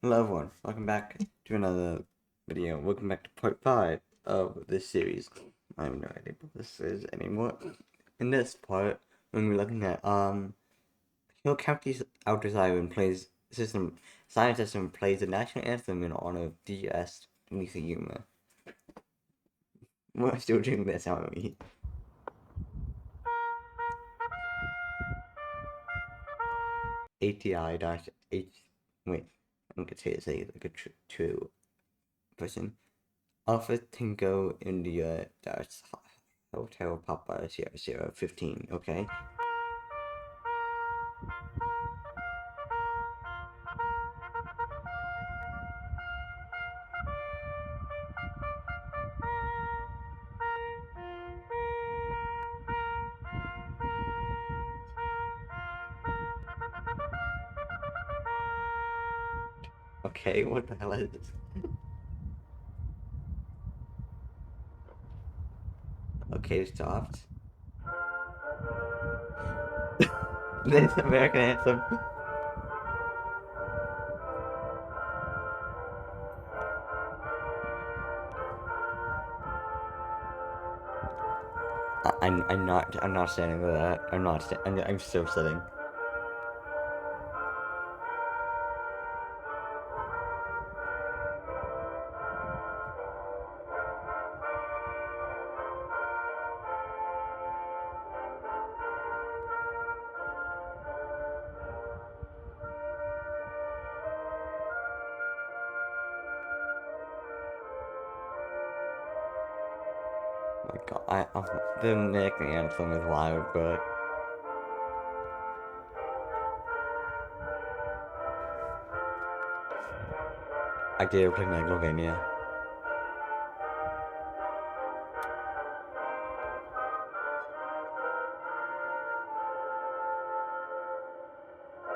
Hello everyone, welcome back to another video. Welcome back to part 5 of this series. I have no idea what this is anymore. In this part, we're going to be looking at, Hill County's Outer Siren system plays the national anthem in honor of D.S. Nishiyama. We're still doing this, aren't we? ATI dash H, wait, I'm going to say it like a true person. Alpha Tango India dash Hotel Papa Sierra Sierra 15, okay? Okay, what the hell is this? Okay, stopped. This American anthem. I'm not standing with that. I'm still sitting. Oh my god, the American anthem is loud, but I did play Megalovania.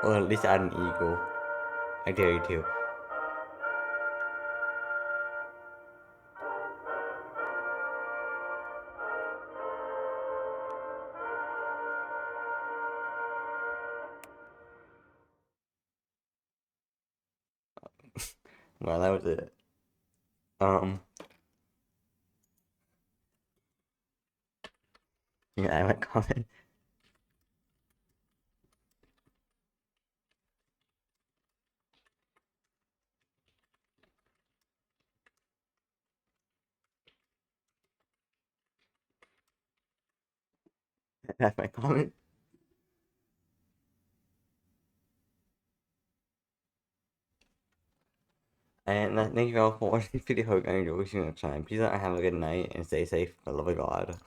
Or at least add an eagle. I dare you to. Well, that was it. Um, yeah, I might comment. That's my comment. And thank you all for watching this video. Hope you enjoyed. See you next time. Please have a good night and stay safe. I love you, God.